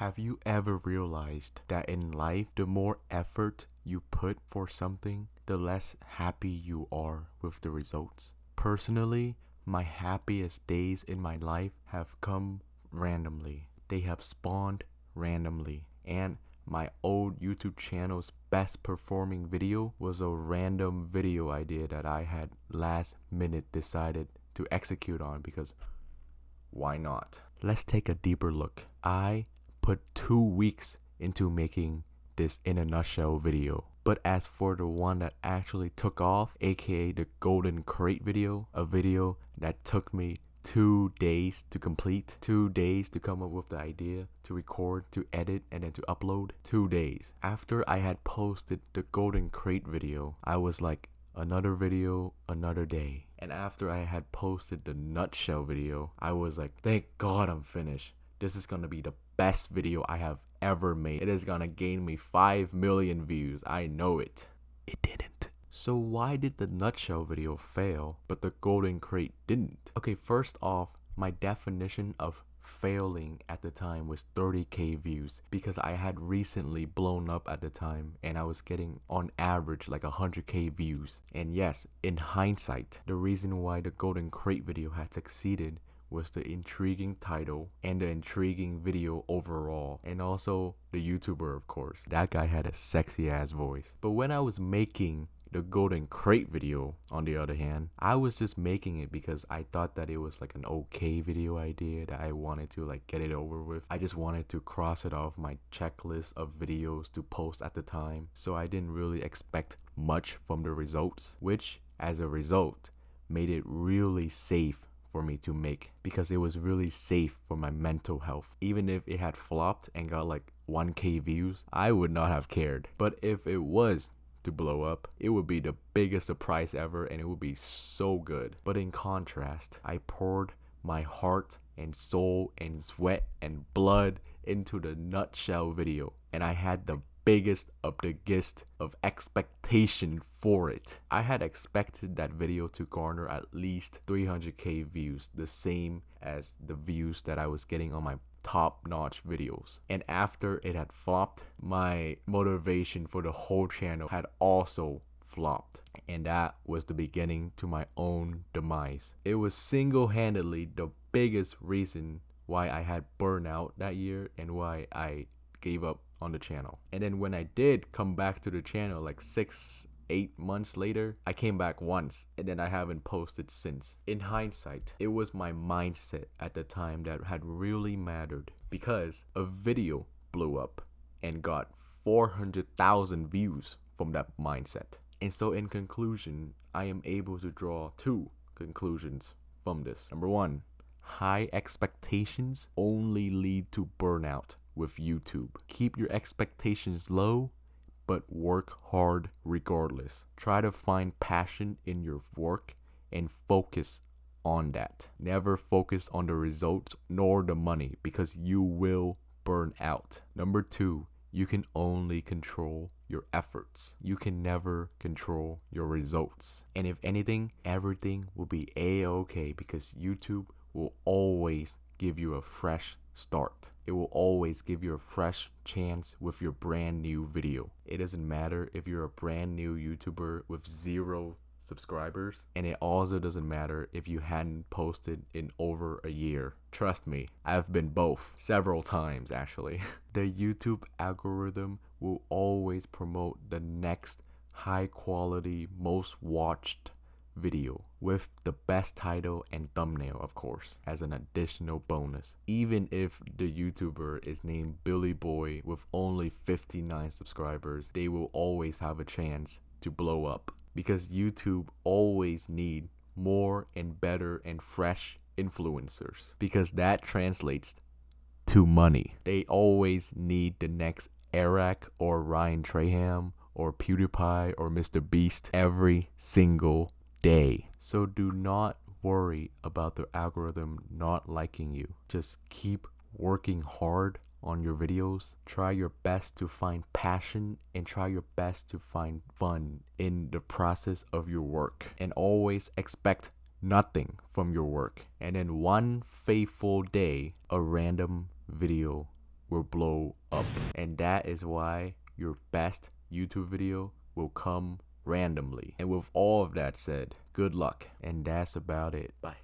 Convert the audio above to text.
Have you ever realized that in life, the more effort you put for something, the less happy you are with the results? Personally, my happiest days in my life have come randomly. They have spawned randomly. And my old YouTube channel's best performing video was a random video idea that I had last minute decided to execute on because why not? Let's take a deeper look. I put 2 weeks into making this in a nutshell video. But as for the one that actually took off, aka the Golden Crate video, a video that took me 2 days to complete, 2 days to come up with the idea, to record, to edit, and then to upload. 2 days. After I had posted the Golden Crate video, I was like, another video, another day. And after I had posted the nutshell video, I was like, thank God I'm finished. This is gonna be the best video I have ever made. It is gonna gain me 5 million views. I know it. It didn't. So why did the nutshell video fail, but the Golden Crate didn't? Okay, first off, my definition of failing at the time was 30k views because I had recently blown up at the time and I was getting on average like 100k views. And yes, in hindsight, the reason why the Golden Crate video had succeeded was the intriguing title and the intriguing video overall, and also the YouTuber, of course. That guy had a sexy ass voice. But when I was making the Golden Crate video, on the other hand, I was just making it because I thought that it was like an okay video idea that I wanted to like get it over with. I just wanted to cross it off my checklist of videos to post at the time. So I didn't really expect much from the results, which as a result made it really safe for me to make because it was really safe for my mental health. Even if it had flopped and got like 1k views, I would not have cared. But if it was to blow up, it would be the biggest surprise ever and it would be so good. But in contrast, I poured my heart and soul and sweat and blood into the nutshell video, and I had the biggest of the gist of expectation for it. I had expected that video to garner at least 300k views, the same as the views that I was getting on my top-notch videos. And after it had flopped, my motivation for the whole channel had also flopped, and that was the beginning to my own demise. It was single-handedly the biggest reason why I had burnout that year and why I gave up on the channel. And then when I did come back to the channel like 6-8 months later, I came back once and then I haven't posted since. In hindsight, it was my mindset at the time that had really mattered because a video blew up and got 400,000 views from that mindset. And so in conclusion, I am able to draw two conclusions from this. Number one, high expectations only lead to burnout with YouTube. Keep your expectations low, but work hard regardless. Try to find passion in your work and focus on that. Never focus on the results nor the money because you will burn out. Number two, you can only control your efforts. You can never control your results. And if anything, everything will be a-okay because YouTube will always give you a fresh start. It will always give you a fresh chance with your brand new video. It doesn't matter if you're a brand new YouTuber with 0 subscribers, and it also doesn't matter if you hadn't posted in over a year. Trust me, I've been both several times actually. The YouTube algorithm will always promote the next high quality, most watched video with the best title and thumbnail, of course, as an additional bonus. Even if the YouTuber is named Billy Boy with only 59 subscribers, they will always have a chance to blow up because YouTube always need more and better and fresh influencers because that translates to money. They always need the next Eric or Ryan Traham or PewDiePie or Mr. Beast every single day. So do not worry about the algorithm not liking you. Just keep working hard on your videos. Try your best to find passion and try your best to find fun in the process of your work. And always expect nothing from your work. And then one fateful day, a random video will blow up. And that is why your best YouTube video will come randomly. And with all of that said, good luck. And that's about it. Bye.